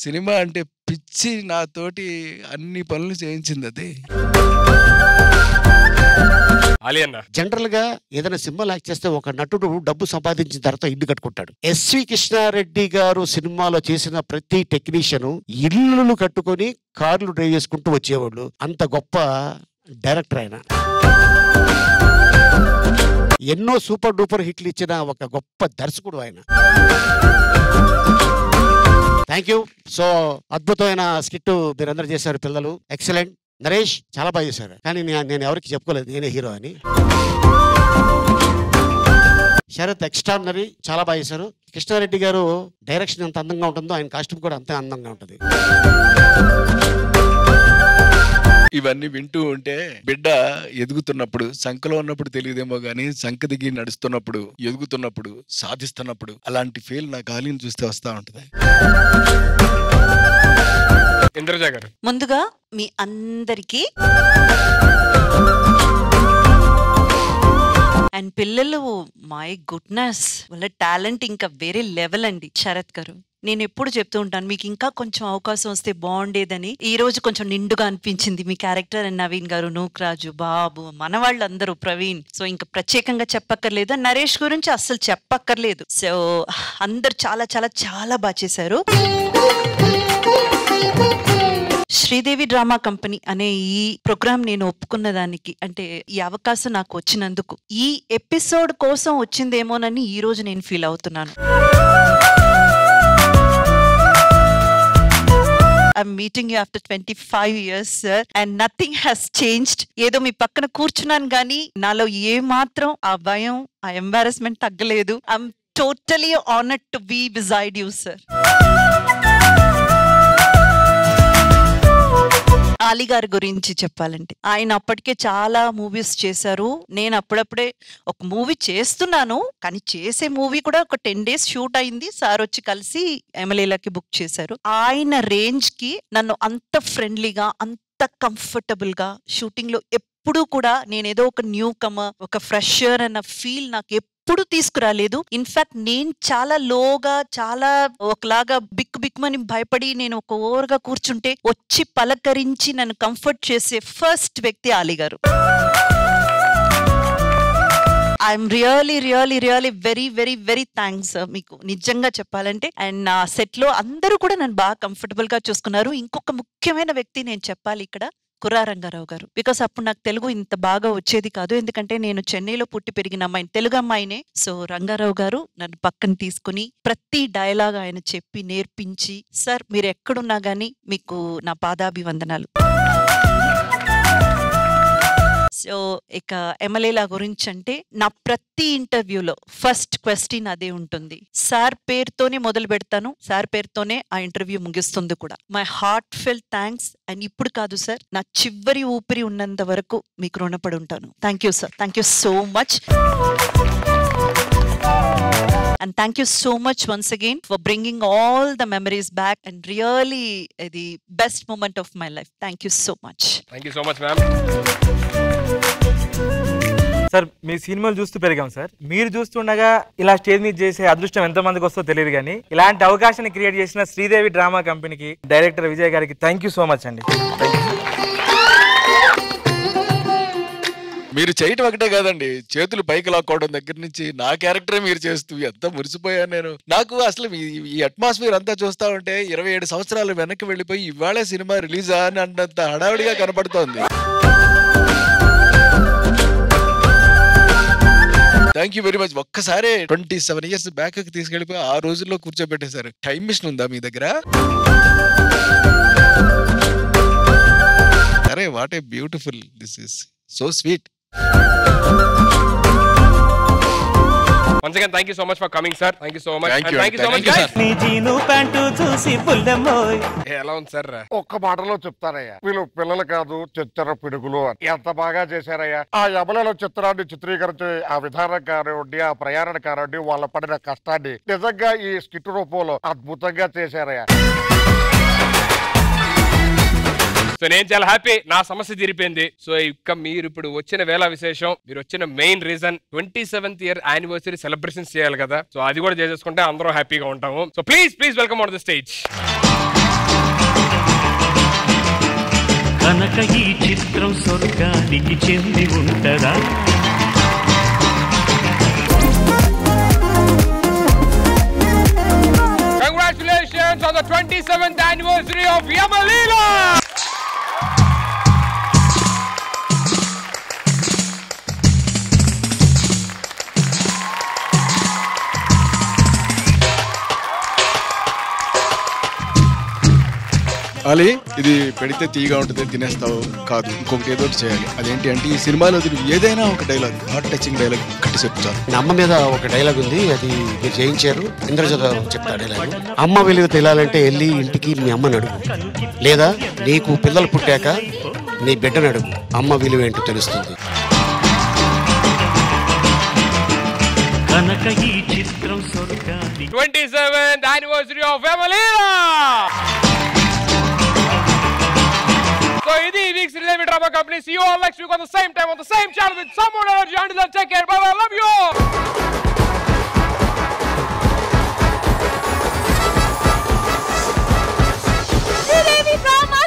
సినిమా అంటే పిచ్చి నాతోటి అన్ని పనులు చేయించింది అది. జనరల్ గా ఏదైనా సినిమాలు యాక్ట్ చేస్తే ఒక నటుడు డబ్బు సంపాదించిన తర్వాత ఇల్లు కట్టుకుంటాడు. ఎస్వి కృష్ణారెడ్డి గారు సినిమాలో చేసిన ప్రతి టెక్నీషియన్ ఇల్లు కట్టుకొని కార్లు డ్రైవ్ చేసుకుంటూ వచ్చేవాళ్ళు. అంత గొప్ప డైరెక్టర్ ఆయన. ఎన్నో సూపర్ డూపర్ హిట్లు ఇచ్చిన ఒక గొప్ప దర్శకుడు ఆయన. Thank you. సో అద్భుతమైన స్కిట్ మీరందరూ చేశారు పిల్లలు, ఎక్సలెంట్. నరేష్ చాలా బాగా చేశారు, కానీ నేను ఎవరికి చెప్పుకోలేదు నేనే హీరో అని. శరత్ ఎక్స్ట్రాడినరీ, చాలా బాగా చేశారు. కృష్ణారెడ్డి గారు డైరెక్షన్ ఎంత అందంగా ఉంటుందో ఆయన కాస్ట్యూమ్ కూడా అంతే అందంగా ఉంటుంది. ఇవన్నీ వింటూ ఉంటే బిడ్డ ఎదుగుతున్నప్పుడు, సంకలో ఉన్నప్పుడు తెలియదేమో గానీ సంక దిగి నడుస్తున్నప్పుడు, ఎదుగుతున్నప్పుడు, సాధిస్తున్నప్పుడు అలాంటి ఫీల్ నాకు ఆలీని చూస్తే వస్తా ఉంటది. ఇంద్రజ గారు ముందుగా మీ అందరికీ అండ్ పిల్లలు, మై గుడ్నెస్, వాళ్ళ టాలెంట్ ఇంకా వేరే లెవెల్ అండి. శరత్ గారు, నేను ఎప్పుడు చెప్తూ ఉంటాను మీకు ఇంకా కొంచెం అవకాశం వస్తే బాగుండేదని. ఈ రోజు కొంచెం నిండుగా అనిపించింది మీ క్యారెక్టర్. అండ్ నవీన్ గారు, నూక్రాజు, బాబు, మన వాళ్ళందరూ, ప్రవీణ్, సో ఇంకా ప్రత్యేకంగా చెప్పక్కర్లేదు. నరేష్ గురించి అస్సలు చెప్పక్కర్లేదు. సో అందరు చాలా చాలా చాలా బాగా చేశారు. శ్రీదేవి డ్రామా కంపెనీ అనే ఈ ప్రోగ్రామ్ నేను ఒప్పుకున్న దానికి, అంటే ఈ అవకాశం నాకు వచ్చినందుకు, ఈ ఎపిసోడ్ కోసం వచ్చిందేమోనని ఈ రోజు నేను ఫీల్ అవుతున్నాను. I'm meeting you after 25 years, sir, and nothing has changed. ఏదో మీ పక్కన కూర్చున్నాను కానీ నాలో ఏ మాత్రం ఆ భయం, ఆ ఎంబారస్మెంట్ తగ్గలేదు. I'm totally honored to be beside you, sir. Ali గారి గురించి చెప్పాలంటే, ఆయన అప్పటికే చాలా మూవీస్ చేశారు. నేను అప్పుడప్పుడే ఒక మూవీ చేస్తున్నాను, కానీ చేసే మూవీ కూడా ఒక 10 days షూట్ అయింది. సార్ వచ్చి కలిసి ఎమ్మెల్యేలకి బుక్ చేశారు. ఆయన రేంజ్ కి నన్ను అంత ఫ్రెండ్లీగా, అంత కంఫర్టబుల్ గా షూటింగ్ లో ఎప్పుడూ కూడా నేనేదో ఒక న్యూ కమర్, ఒక ఫ్రెషర్ అన్న ఫీల్ నాకు ఎప్పుడు తీసుకురాలేదు. ఇన్ఫాక్ట్ నేను చాలా లోగా, చాలా ఒకలాగా బిక్కుమని భయపడి నేను ఒక ఓవర్గా కూర్చుంటే వచ్చి పలకరించి నన్ను కంఫర్ట్ చేసే ఫస్ట్ వ్యక్తి ఆలీ గారు. ఐఎమ్ రియలీ వెరీ థ్యాంక్స్ మీకు, నిజంగా చెప్పాలంటే. అండ్ నా సెట్ లో అందరూ కూడా నన్ను బాగా కంఫర్టబుల్ గా చూసుకున్నారు. ఇంకొక ముఖ్యమైన వ్యక్తి నేను చెప్పాలి ఇక్కడ, కుర్రా రంగారావు గారు. బికాస్ అప్పుడు నాకు తెలుగు ఇంత బాగా వచ్చేది కాదు, ఎందుకంటే నేను చెన్నైలో పుట్టి పెరిగిన అమ్మాయిని, తెలుగు అమ్మాయినే. సో రంగారావు గారు నన్ను పక్కన తీసుకుని ప్రతి డైలాగ్ ఆయన చెప్పి నేర్పించి, సార్ మీరు ఎక్కడున్నా గానీ మీకు నా పాదాభివందనాలు. సో ఇక ఎమ్మెల్యేల గురించి అంటే నా ప్రతి ఇంటర్వ్యూలో ఫస్ట్ క్వశ్చన్ అదే ఉంటుంది. సార్ పేరుతోనే మొదలు పెడతాను, సార్ పేరుతోనే ఆ ఇంటర్వ్యూ ముగిస్తుంది కూడా. My heartfelt thanks. And ఇప్పుడు కాదు సార్, నా చివరి ఊపిరి ఉన్నంత వరకు మీకు రుణపడి ఉంటాను. Thank you sir, thank you so much. And thank you so much once again for bringing all the memories back and really the best moment of my life. Thank you so much. Thank you so much, ma'am. Sir మీ సినిమాలు చూస్తూ పెరిగాం sir. మీరు చూస్తుండగా ఇలా stage మీద చేసే అదృష్టం ఎంత మందికి వస్తుందో తెలియదు, కానీ ఇలాంటి అవకాశాన్ని క్రియేట్ చేసిన శ్రీదేవి డ్రామా కంపెనీకి డైరెక్టర్ విజయ్ గారికి థ్యాంక్ యూ సో మచ్ అండి. మీరు చేయటం ఒకటే కాదండి, చేతులు పైకి లాక్కోవడం దగ్గర నుంచి నా క్యారెక్టరే మీరు చేస్తూ ఎంత మురిసిపోయాను నేను. నాకు అసలు ఈ అట్మాస్ఫియర్ అంతా చూస్తా ఉంటే 27 సంవత్సరాలు వెనక్కి వెళ్ళిపోయి ఇవాళే సినిమా రిలీజా అని అన్నంత హడావిడిగా కనపడుతోంది. Thank you very much. ఒక్కసారి 27 years బ్యాక్ తీసుకెళ్లిపోయి ఆ రోజుల్లో కూర్చోబెట్టేశారు. టైం మిషన్ ఉందా మీ దగ్గర? అరే what a beautiful, this is so sweet. Once again, thank you so much for coming, sir. Thank you so much. Thank you. Thank you so much, guys. నీ జీను pant చూసి పుల్లెమ్మోయ్. ఎలా ఉంది sir? ఒక్క మాటలో చెప్తానయ్యా, వీళ్ళు పిల్లలు కాదు చెత్తర పిడుగులు అని. ఎంత బాగా చేశారయ్యా. ఆ యమలలో చిత్రాన్ని చిత్రీకరించే ఆ విధానం కానివ్వండి, ఆ ప్రయాణ కానివ్వండి, వాళ్ళ పడిన కష్టాన్ని నిజంగా ఈ స్కిట్ రూపంలో అద్భుతంగా చేశారయ్యా. సో నేను చాలా హ్యాపీ, నా సమస్య తీరిపోయింది. సో ఇక మీరు ఇప్పుడు వచ్చిన వేళ విశేషం, మీరు వచ్చిన main reason 27th year anniversary celebrations చేయాలి కదా. సో అది కూడా చేసేసుకుంటే అందరూ హ్యాపీగా ఉంటాము. So please welcome on the stage. కనుక ఈ చిత్రం స్వర్గానికి చెంది ఉంటదా? Congratulations on the 27th anniversary of Yamaleela. Ali, ఇది పెడితే తీగా ఉంటుంది తినేస్తావు కాదు, ఇంకొకటి ఏదో చేయాలి. అదేంటి అంటే ఈ సినిమాలో ఏదైనా ఒక డైలాగ్, హార్ట్ టచింగ్ డైలాగ్ కట్టి చెప్తారు. అమ్మ మీద ఒక డైలాగ్ ఉంది, అది మీరు చేయించారు. ఇంద్రజ చెప్తా డైలాగ్. అమ్మ విలువ తెలియాలంటే వెళ్ళి ఇంటికి మీ అమ్మని అడుగు, లేదా నీకు పిల్లలు పుట్టాక నీ బిడ్డను అడుగు. అమ్మ విలువ ఏంటో తెలుస్తుంది. కనుక ఈ చిత్రం స్వర్గానికి 27th anniversary of Yamaleela. So ఇది ఈ week Sridevi drama company. See you all next week on the same time on the same channel with some more energy. Until then, take care. Bye bye. Love you all. Sridevi drama